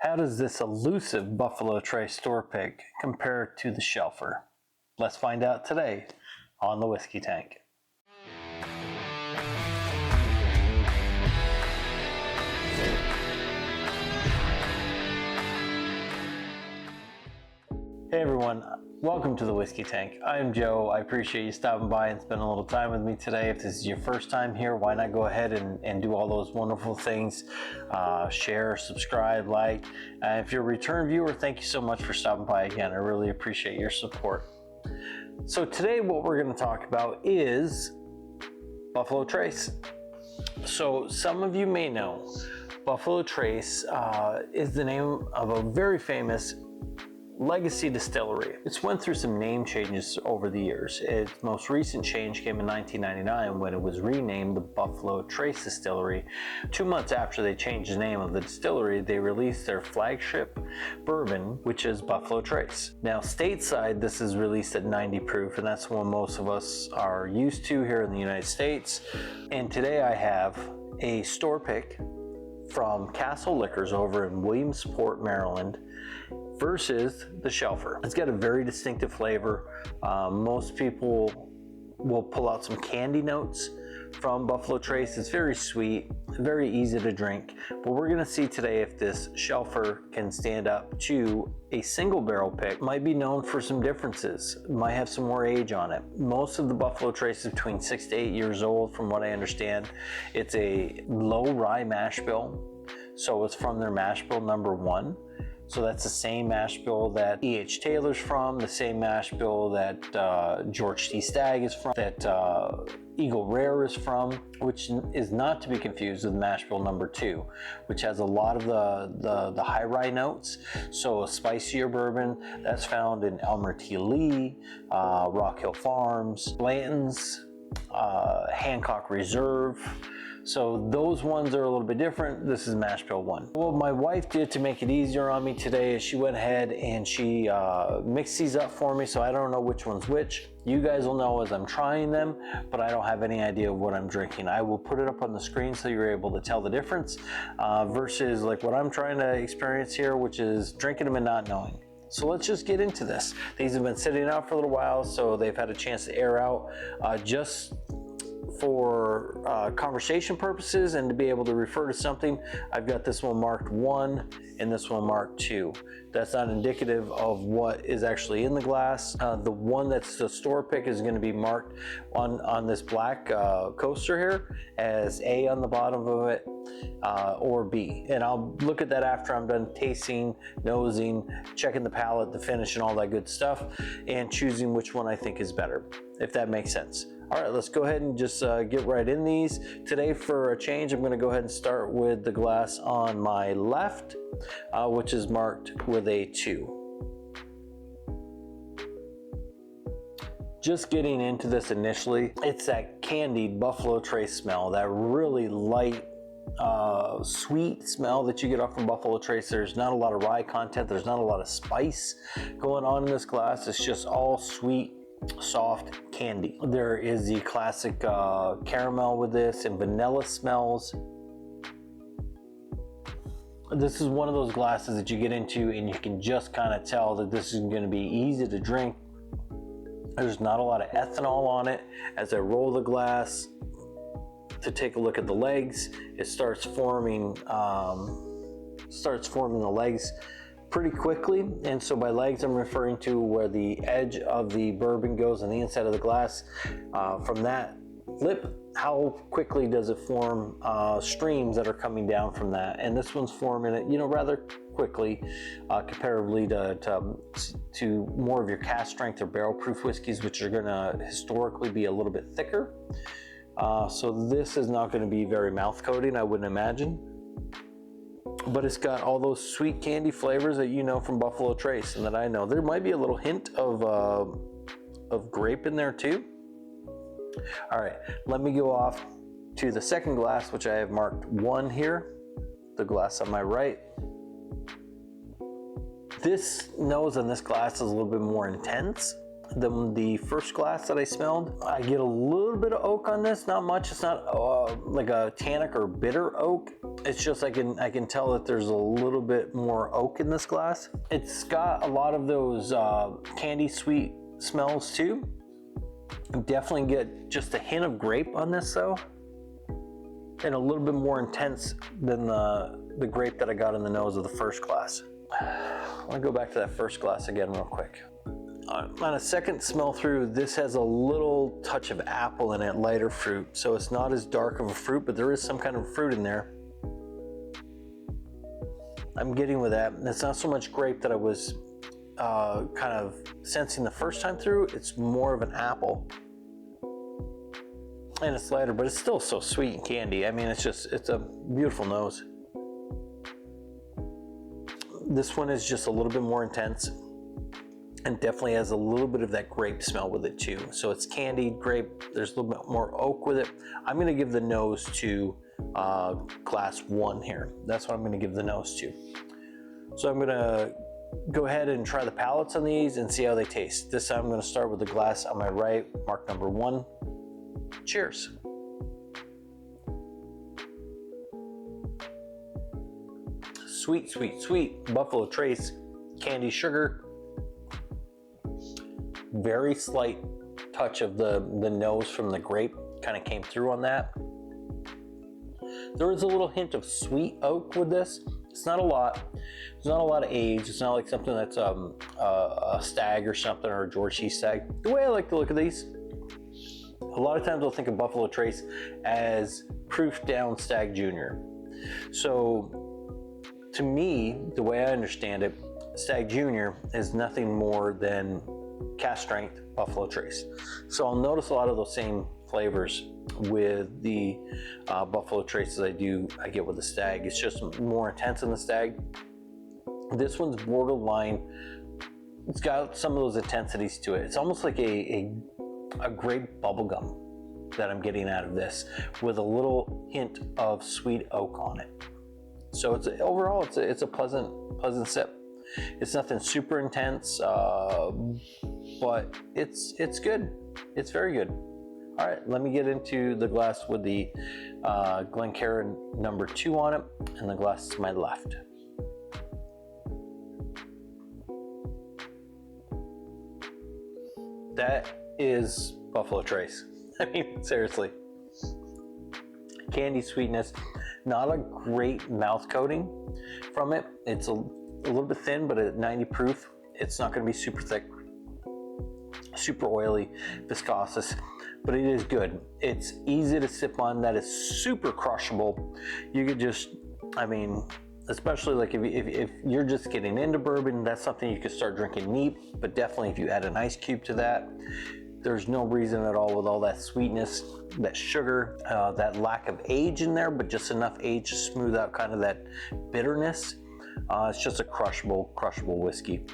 How does this elusive Buffalo Trace store pick compare to the Shelfer? Let's find out today on the Whiskey Tank. Hey everyone, welcome to the Whiskey Tank. I'm Joe. I appreciate you stopping by and spending a little time with me today. If this is your first time here, why not go ahead and do all those wonderful things. Share, subscribe, like. If you're a return viewer, thank you so much for stopping by again. I really appreciate your support. So today what we're going to talk about is Buffalo Trace. So some of you may know Buffalo Trace is the name of a very famous legacy distillery. It's went through some name changes over the years. Its most recent change came in 1999 when it was renamed the Buffalo Trace Distillery. 2 months after they changed the name of the distillery, they released their flagship bourbon, which is Buffalo Trace. Now stateside, this is released at 90 proof, and that's what most of us are used to here in the United States. And today I have a store pick from Castle Liquors over in Williamsport, Maryland, versus the Shelfer. It's got a very distinctive flavor. Most people will pull out some candy notes from Buffalo Trace. It's very sweet, very easy to drink, but we're gonna see today if this Shelfer can stand up to a single barrel pick. Might be known for some differences, might have some more age on it. Most of the Buffalo Trace is between 6 to 8 years old from what I understand. It's a low rye mash bill, so it's from their mash bill number 1. So that's the same mash bill that E.H. Taylor's from, the same mash bill that George T. Stagg is from, that Eagle Rare is from, which is not to be confused with mash bill number 2, which has a lot of the high rye notes. So a spicier bourbon that's found in Elmer T. Lee, Rock Hill Farms, Blanton's, Hancock Reserve. So those ones are a little bit different. This is mash bill 1. What my wife did to make it easier on me today is she went ahead and she mixed these up for me, so I don't know which one's which. You guys will know as I'm trying them, but I don't have any idea of what I'm drinking. I will put it up on the screen so you're able to tell the difference versus like what I'm trying to experience here, which is drinking them and not knowing. So let's just get into this. These have been sitting out for a little while, so they've had a chance to air out just for conversation purposes and to be able to refer to something. I've got this one marked 1 and this one marked 2. That's not indicative of what is actually in the glass. The one that's the store pick is going to be marked on this black coaster here as A on the bottom of it or B. And I'll look at that after I'm done tasting, nosing, checking the palate, the finish and all that good stuff, and choosing which one I think is better, if that makes sense. All right, let's go ahead and just get right in these. Today for a change, I'm going to go ahead and start with the glass on my left, which is marked with a 2. Just getting into this initially, it's that candied Buffalo Trace smell, that really light, sweet smell that you get off from Buffalo Trace. There's not a lot of rye content. There's not a lot of spice going on in this glass. It's just all sweet, soft candy. There is the classic caramel with this and vanilla smells. This is one of those glasses that you get into and you can just kind of tell that this is going to be easy to drink. There's not a lot of ethanol on it. As I roll the glass to take a look at the legs, it starts forming the legs pretty quickly. And so by legs, I'm referring to where the edge of the bourbon goes on the inside of the glass. From that lip, how quickly does it form streams that are coming down from that? And this one's forming it, rather quickly, comparatively to more of your cask strength or barrel proof whiskeys, which are going to historically be a little bit thicker. So this is not going to be very mouth coating, I wouldn't imagine. But it's got all those sweet candy flavors that you know from Buffalo Trace and that I know. There might be a little hint of grape in there too. All right, let me go off to the second glass, which I have marked 1 here, the glass on my right. This nose on this glass is a little bit more intense. than the first glass that I smelled. I get a little bit of oak on this, not much. It's not like a tannic or bitter oak. It's just I can tell that there's a little bit more oak in this glass. It's got a lot of those candy sweet smells too. Definitely get just a hint of grape on this though, and a little bit more intense than the grape that I got in the nose of the first glass. I want to go back to that first glass again real quick. On a second smell through, this has a little touch of apple in it, lighter fruit. So it's not as dark of a fruit, but there is some kind of fruit in there. I'm getting with that. It's not so much grape that I was kind of sensing the first time through. It's more of an apple. And it's lighter, but it's still so sweet and candy. I mean, it's a beautiful nose. This one is just a little bit more intense and definitely has a little bit of that grape smell with it too. So it's candied grape. There's a little bit more oak with it. I'm gonna give the nose to glass 1 here. That's what I'm gonna give the nose to. So I'm gonna go ahead and try the palates on these and see how they taste. This time I'm gonna start with the glass on my right, mark number 1. Cheers. Sweet, sweet, sweet Buffalo Trace candy sugar. Very slight touch of the nose from the grape kind of came through on that. There is a little hint of sweet oak with this. It's not a lot. There's not a lot of age. It's not like something that's a stag or something, or a George T. Stag. The way I like to look at these, a lot of times I'll think of Buffalo Trace as proof down Stag Junior. So to me, the way I understand it, Stag Junior is nothing more than cast strength Buffalo Trace. So I'll notice a lot of those same flavors with the Buffalo Traces I get with the Stag. It's just more intense in the Stag. This one's borderline. It's got some of those intensities to it. It's almost like a grape bubblegum that I'm getting out of this, with a little hint of sweet oak on it. So overall it's a pleasant sip. It's nothing super intense, but it's good. It's very good. All right, let me get into the glass with the Glencairn number 2 on it, and the glass to my left. That is Buffalo Trace. I mean, seriously. Candy sweetness, not a great mouth coating from it. It's a little bit thin, but at 90 proof, it's not going to be super thick, super oily, viscous, but it is good. It's easy to sip on. That is super crushable. You could just, I mean, especially like if you're just getting into bourbon, that's something you could start drinking neat, but definitely if you add an ice cube to that, there's no reason at all with all that sweetness, that sugar, that lack of age in there, but just enough age to smooth out kind of that bitterness. It's just a crushable whiskey.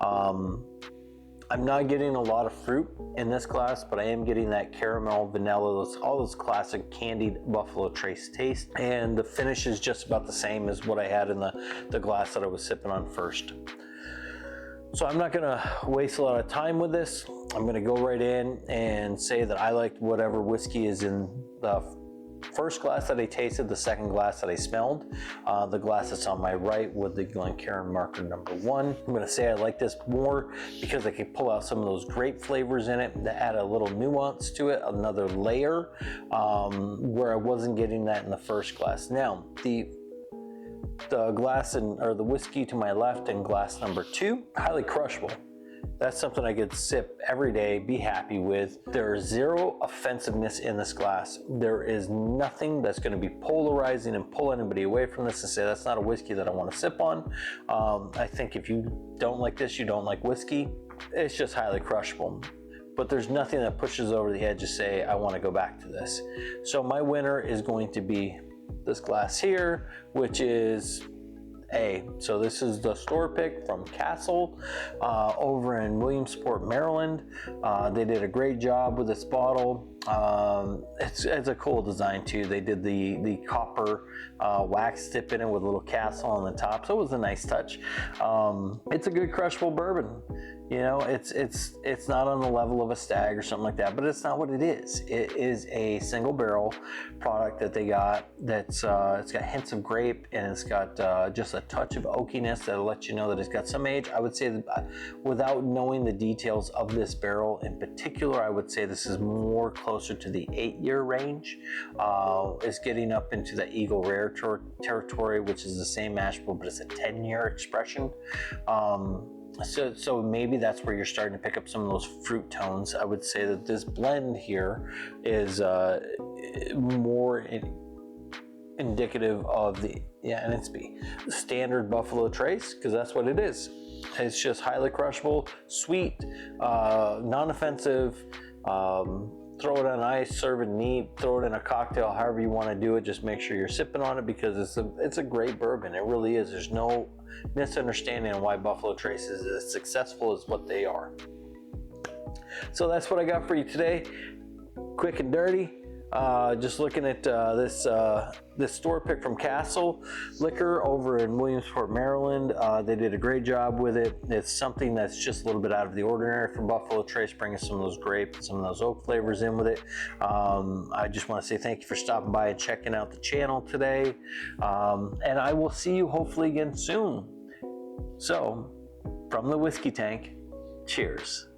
I'm not getting a lot of fruit in this glass, but I am getting that caramel, vanilla, all those classic candied Buffalo Trace taste. And the finish is just about the same as what I had in the glass that I was sipping on first. So I'm not gonna waste a lot of time with this. I'm gonna go right in and say that I liked whatever whiskey is in the first glass that I tasted, the second glass that I smelled, the glass that's on my right with the Glencairn marker number 1. I'm gonna say I like this more because I can pull out some of those grape flavors in it that add a little nuance to it, another layer, where I wasn't getting that in the first glass. Now, the glass or the whiskey to my left in glass number 2, highly crushable. That's something I could sip every day, be happy with. There is zero offensiveness in this glass. There is nothing that's going to be polarizing and pull anybody away from this and say that's not a whiskey that I want to sip on. I think if you don't like this, you don't like whiskey. It's just highly crushable. But there's nothing that pushes over the edge to say I want to go back to this. So my winner is going to be this glass here, which is A. So this is the store pick from Castle over in Williamsport, Maryland. They did a great job with this bottle. It's a cool design too. They did the copper wax tip in it with a little castle on the top, so it was a nice touch. It's a good crushable bourbon. You know, it's not on the level of a Stag or something like that, but it's not what it is. It is a single barrel product that they got that's it's got hints of grape, and it's got just a touch of oakiness that'll let you know that it's got some age. I would say that without knowing the details of this barrel in particular, I would say this is more closer to the 8-year range. It's getting up into the Eagle Rare territory, which is the same mash bill, but it's a 10-year expression. So maybe that's where you're starting to pick up some of those fruit tones. I would say that this blend here is more indicative of the standard Buffalo Trace, because that's what it is. It's just highly crushable, sweet, non-offensive. Throw it on ice, serve it neat, throw it in a cocktail, however you want to do it. Just make sure you're sipping on it, because it's a great bourbon. It really is. There's no misunderstanding on why Buffalo Trace is as successful as what they are. So that's what I got for you today. Quick and dirty. Just looking at this store pick from Castle Liquor over in Williamsport, Maryland. They did a great job with it. It's something that's just a little bit out of the ordinary for Buffalo Trace, bringing some of those grape and some of those oak flavors in with it. I just want to say thank you for stopping by and checking out the channel today. And I will see you hopefully again soon. So, from the Whiskey Tank, cheers.